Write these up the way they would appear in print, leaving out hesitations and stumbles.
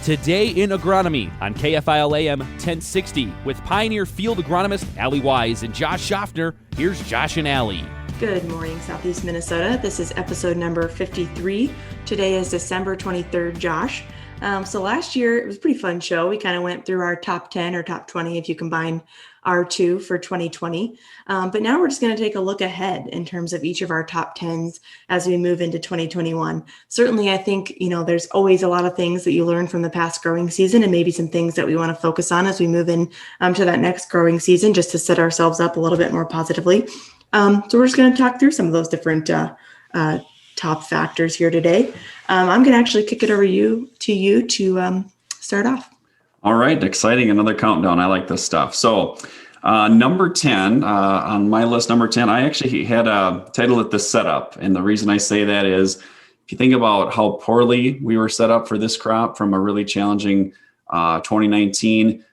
Today in Agronomy on KFIL AM 1060 with Pioneer Field Agronomist Allie Wise and Josh Schaffner. Here's Josh and Allie. Good morning, Southeast Minnesota. This is episode number 53. Today is December 23rd, Josh. So last year, it was a pretty fun show. We kind of went through our top 10 or top 20 if you combine our two for 2020. But now we're just going to take a look ahead in terms of each of our top 10s as we move into 2021. Certainly, I think, there's always a lot of things that you learn from the past growing season and maybe some things that we want to focus on as we move in to that next growing season just to set ourselves up a little bit more positively. So we're just going to talk through some of those different top factors here today. I'm going to actually kick it over to you to start off. All right. Exciting. Another countdown. I like this stuff. So number 10 on my list, number 10, I actually had titled it The Setup. And the reason I say that is if you think about how poorly we were set up for this crop from a really challenging 2019,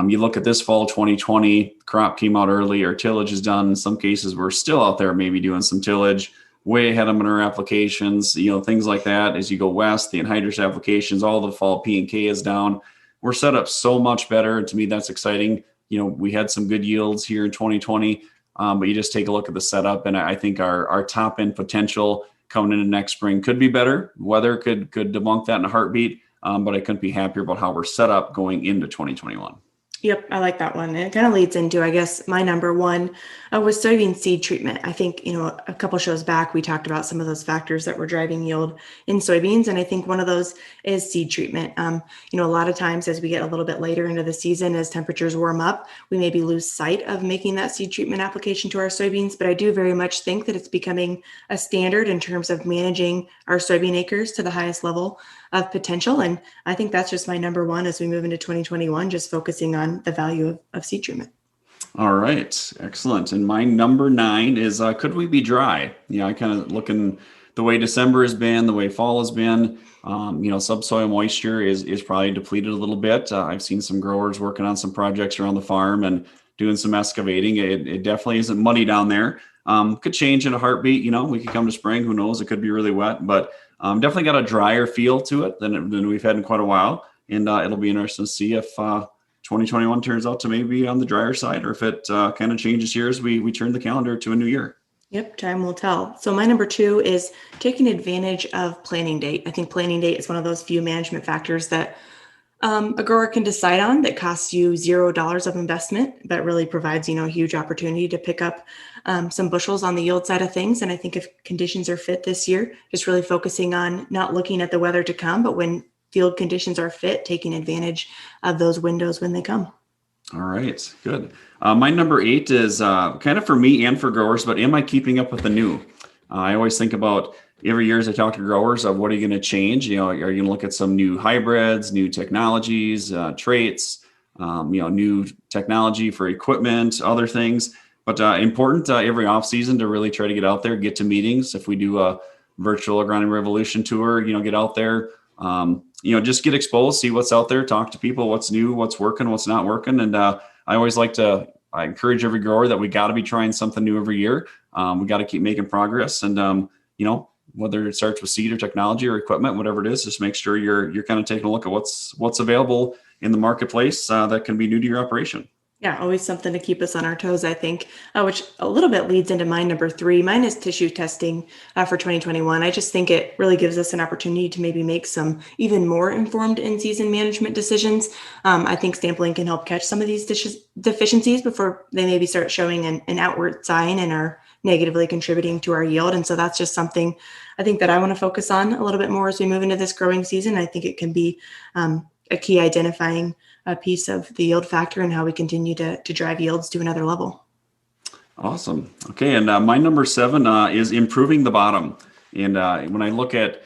you look at this fall 2020, crop came out early, our tillage is done. In some cases, we're still out there maybe doing some tillage, way ahead of them in our applications, things like that. As you go west, the anhydrous applications, all the fall P&K is down. We're set up so much better. And to me, that's exciting. We had some good yields here in 2020, but you just take a look at the setup. And I think our top end potential coming into next spring could be better. Weather could debunk that in a heartbeat, but I couldn't be happier about how we're set up going into 2021. Yep, I like that one. And it kind of leads into, I guess, my number one was soybean seed treatment. I think, a couple shows back, we talked about some of those factors that were driving yield in soybeans. And I think one of those is seed treatment. A lot of times as we get a little bit later into the season, as temperatures warm up, we maybe lose sight of making that seed treatment application to our soybeans. But I do very much think that it's becoming a standard in terms of managing our soybean acres to the highest level of potential. And I think that's just my number one as we move into 2021, just focusing on the value of seed treatment. All right. Excellent. And my number 9 is, could we be dry? I kind of looking the way December has been, the way fall has been, subsoil moisture is probably depleted a little bit. I've seen some growers working on some projects around the farm and doing some excavating. It definitely isn't muddy down there. Could change in a heartbeat. We could come to spring. Who knows? It could be really wet, but definitely got a drier feel to it than we've had in quite a while. And it'll be interesting to see if 2021 turns out to maybe on the drier side, or if it kind of changes here as we turn the calendar to a new year. Yep, time will tell. So my number 2 is taking advantage of planting date. I think planting date is one of those few management factors that a grower can decide on that costs you $0 of investment, but really provides, a huge opportunity to pick up some bushels on the yield side of things. And I think if conditions are fit this year, just really focusing on not looking at the weather to come, but when field conditions are fit, taking advantage of those windows when they come. All right, good. My number 8 is kind of for me and for growers, but am I keeping up with the new? I always think about every year as I talk to growers of what are you going to change? Are you going to look at some new hybrids, new technologies, traits, new technology for equipment, other things. But important every off season to really try to get out there, get to meetings. If we do a virtual Agronomy Revolution tour, get out there, just get exposed, see what's out there, talk to people, what's new, what's working, what's not working. And I always I encourage every grower that we got to be trying something new every year. We got to keep making progress. And, whether it starts with seed or technology or equipment, whatever it is, just make sure you're kind of taking a look at what's available in the marketplace that can be new to your operation. Yeah, always something to keep us on our toes, I think, which a little bit leads into my number 3. Mine is tissue testing for 2021. I just think it really gives us an opportunity to maybe make some even more informed in-season management decisions. I think sampling can help catch some of these deficiencies before they maybe start showing an outward sign and are negatively contributing to our yield. And so that's just something I think that I want to focus on a little bit more as we move into this growing season. I think it can be a key identifying a piece of the yield factor and how we continue to drive yields to another level. Awesome. Okay. And my number 7 is improving the bottom. And when I look at,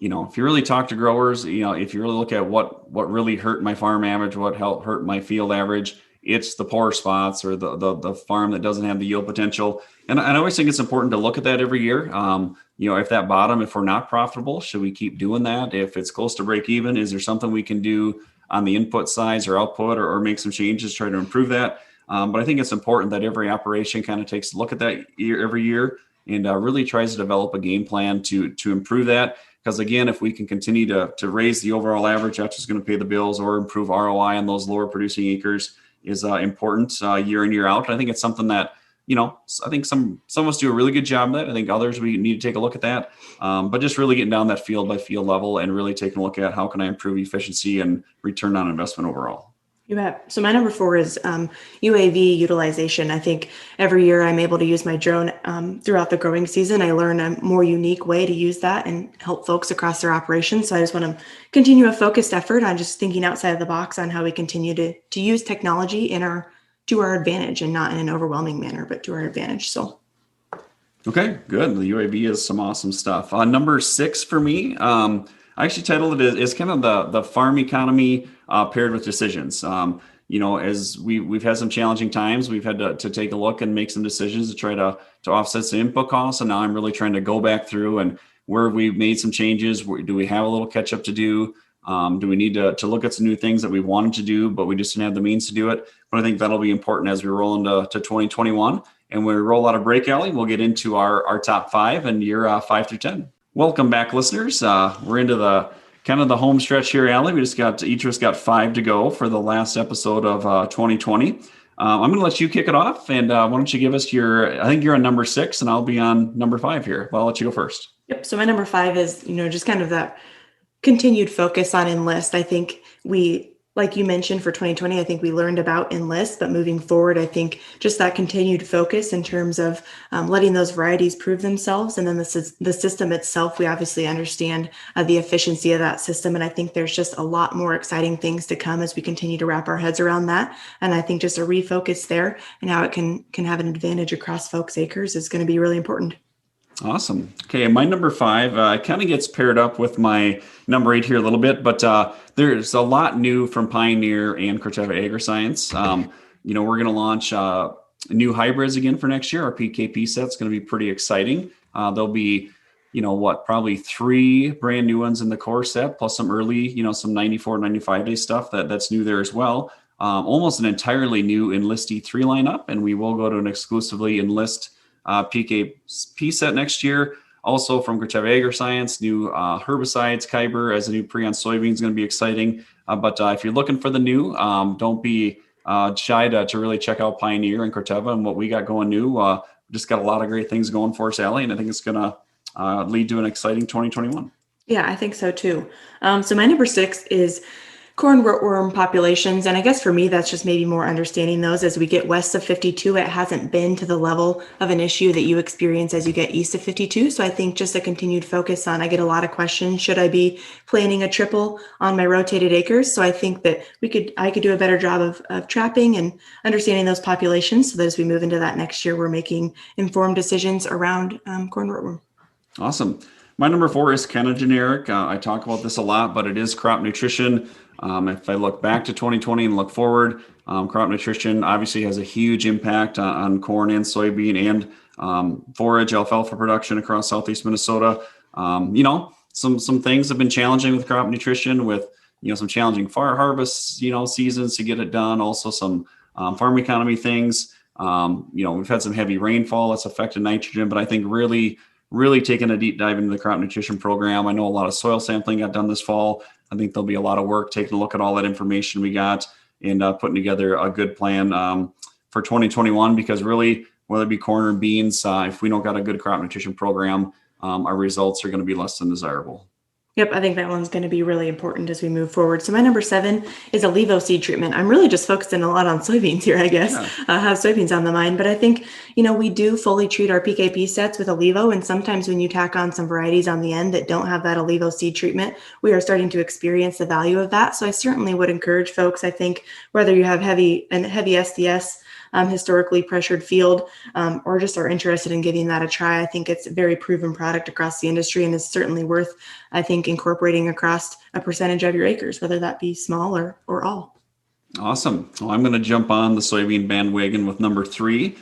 if you really talk to growers, if you really look at what really hurt my farm average, what helped hurt my field average, it's the poor spots or the farm that doesn't have the yield potential. And I always think it's important to look at that every year. If that bottom, if we're not profitable, should we keep doing that? If it's close to break even, is there something we can do on the input size or output or make some changes, try to improve that? But I think it's important that every operation kind of takes a look at that every year and really tries to develop a game plan to improve that. Because again, if we can continue to raise the overall average, that's just going to pay the bills, or improve ROI on those lower producing acres is important year in, year out. And I think it's something that, I think some of us do a really good job of that. I think others, we need to take a look at that. But just really getting down that field by field level and really taking a look at how can I improve efficiency and return on investment overall. You bet. So my number 4 is UAV utilization. I think every year I'm able to use my drone throughout the growing season. I learn a more unique way to use that and help folks across their operations. So I just want to continue a focused effort on just thinking outside of the box on how we continue to use technology to our advantage, and not in an overwhelming manner, but to our advantage. So. Okay, good. The UAV is some awesome stuff. Number 6 for me, I actually titled it as kind of the farm economy paired with decisions. As we've had some challenging times, we've had to take a look and make some decisions to try to offset some input costs. And now I'm really trying to go back through and where we've made some changes. Do we have a little catch up to do? Do we need to look at some new things that we wanted to do, but we just didn't have the means to do it? But I think that'll be important as we roll into 2021. And when we roll out of break, Allie, we'll get into our top 5 and year 5 through 10. Welcome back, listeners. We're into the kind of the home stretch here, Allie. Each of us got 5 to go for the last episode of 2020. I'm going to let you kick it off. And why don't you give us I think you're on number 6 and I'll be on number 5 here. Well, I'll let you go first. Yep. So my number 5 is, just kind of that continued focus on Enlist. I think like you mentioned, for 2020, I think we learned about Enlist, but moving forward, I think just that continued focus in terms of letting those varieties prove themselves. And then the system itself, we obviously understand the efficiency of that system. And I think there's just a lot more exciting things to come as we continue to wrap our heads around that. And I think just a refocus there and how it can have an advantage across folks' acres is going to be really important. Awesome. Okay, my number 5 kind of gets paired up with my number 8 here a little bit, but there's a lot new from Pioneer and Corteva AgriScience. We're going to launch new hybrids again for next year. Our PKP set's going to be pretty exciting. There'll be, probably 3 brand new ones in the core set, plus some early, some 94, 95 day stuff that's new there as well. Almost an entirely new Enlist E3 lineup, and we will go to an exclusively Enlist PKP set next year. Also from Corteva AgriScience, new herbicides, Kyber as a new pre on soybeans is going to be exciting. But if you're looking for the new, don't be shy to really check out Pioneer and Corteva and what we got going new. Just got a lot of great things going for us, Allie, and I think it's going to lead to an exciting 2021. Yeah, I think so too. So my number 6 is corn rootworm populations. And I guess for me, that's just maybe more understanding those as we get west of 52. It hasn't been to the level of an issue that you experience as you get east of 52. So I think just a continued focus on, I get a lot of questions, should I be planting a triple on my rotated acres? So I think that I could do a better job of trapping and understanding those populations so that as we move into that next year, we're making informed decisions around corn rootworm. Awesome. My number 4 is kind of generic. I talk about this a lot, but it is crop nutrition. If I look back to 2020 and look forward, crop nutrition obviously has a huge impact on corn and soybean and forage alfalfa production across southeast Minnesota. Some things have been challenging with crop nutrition, with some challenging harvest seasons to get it done. Also some farm economy things. We've had some heavy rainfall that's affected nitrogen, but I think really taking a deep dive into the crop nutrition program. I know a lot of soil sampling got done this fall. I think there'll be a lot of work taking a look at all that information we got and putting together a good plan for 2021, because really, whether it be corn or beans, if we don't got a good crop nutrition program, our results are going to be less than desirable. Yep, I think that one's going to be really important as we move forward. So my number 7 is a levo seed treatment. I'm really just focusing a lot on soybeans here, I guess. Yeah. I have soybeans on the mind, but I think, we do fully treat our PKP sets with a levo. And sometimes when you tack on some varieties on the end that don't have that levo seed treatment, we are starting to experience the value of that. So I certainly would encourage folks, I think, whether you have heavy SDS, historically pressured field, or just are interested in giving that a try. I think it's a very proven product across the industry and is certainly worth, I think, incorporating across a percentage of your acres, whether that be small or all. Awesome. Well, I'm going to jump on the soybean bandwagon with number 3,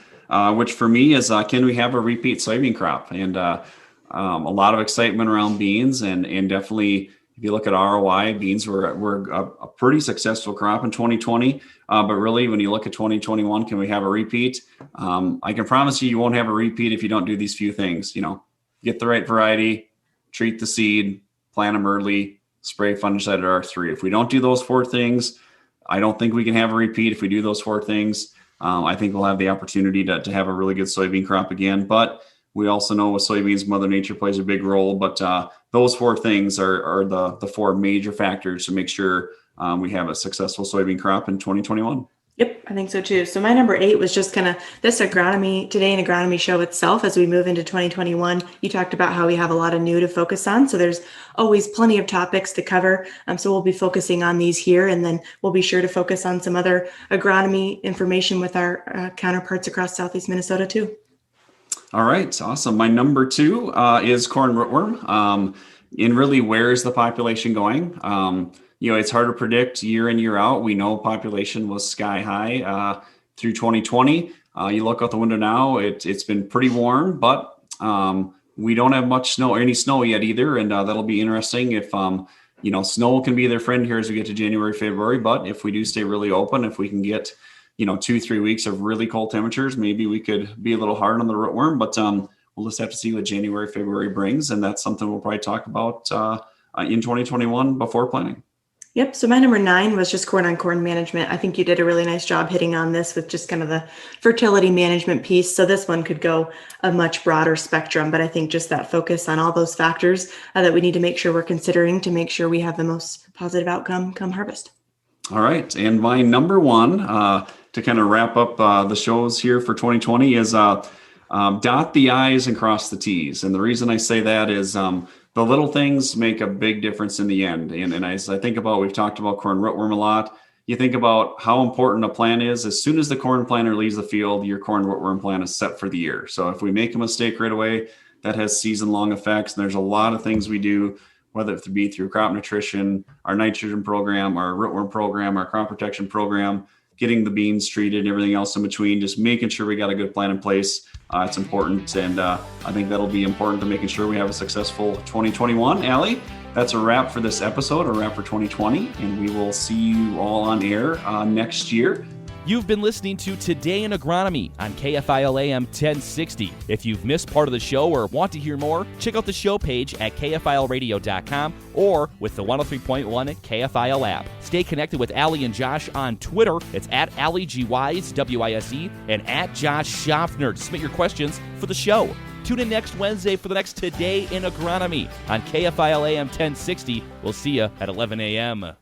which for me is, can we have a repeat soybean crop? And a lot of excitement around beans, and definitely, if you look at ROI, beans were a pretty successful crop in 2020. But really, when you look at 2021, can we have a repeat? I can promise you won't have a repeat if you don't do these few things. Get the right variety, treat the seed, plant them early, spray fungicide at R3. If we don't do those 4 things, I don't think we can have a repeat. If we do those 4 things, I think we'll have the opportunity to have a really good soybean crop again. But we also know with soybeans, Mother Nature plays a big role. But those 4 things are the 4 major factors to make sure we have a successful soybean crop in 2021. Yep, I think so too. So my number 8 was just kind of this agronomy, Today in Agronomy show itself. As we move into 2021, you talked about how we have a lot of new to focus on. So there's always plenty of topics to cover. So we'll be focusing on these here, and then we'll be sure to focus on some other agronomy information with our counterparts across Southeast Minnesota too. All right, awesome. My number 2 is corn rootworm. And really, where is the population going? It's hard to predict year in, year out. We know population was sky high through 2020. You look out the window now, it's been pretty warm, but we don't have much snow or any snow yet either. And that'll be interesting if, snow can be their friend here as we get to January, February. But if we do stay really open, if we can get, 2-3 weeks of really cold temperatures, maybe we could be a little hard on the rootworm. But we'll just have to see what January, February brings. And that's something we'll probably talk about in 2021 before planting. Yep. So my number 9 was just corn on corn management. I think you did a really nice job hitting on this with just kind of the fertility management piece. So this one could go a much broader spectrum, but I think just that focus on all those factors that we need to make sure we're considering to make sure we have the most positive outcome come harvest. All right. And my number 1 to kind of wrap up the shows here for 2020 is dot the I's and cross the T's. And the reason I say that is the little things make a big difference in the end. And as I think about, we've talked about corn rootworm a lot. You think about how important a plant is. As soon as the corn planter leaves the field, your corn rootworm plant is set for the year. So if we make a mistake right away, that has season-long effects. And there's a lot of things we do, whether it be through crop nutrition, our nitrogen program, our rootworm program, our crop protection program, getting the beans treated and everything else in between, just making sure we got a good plan in place. It's important. And I think that'll be important to making sure we have a successful 2021. Allie, that's a wrap for this episode, a wrap for 2020. And we will see you all on air next year. You've been listening to Today in Agronomy on KFIL AM 1060. If you've missed part of the show or want to hear more, check out the show page at kfilradio.com or with the 103.1 KFIL app. Stay connected with Allie and Josh on Twitter. It's at Allie G Wise, W-I-S-E, and at Josh Schaffner to submit your questions for the show. Tune in next Wednesday for the next Today in Agronomy on KFIL AM 1060. We'll see you at 11 a.m.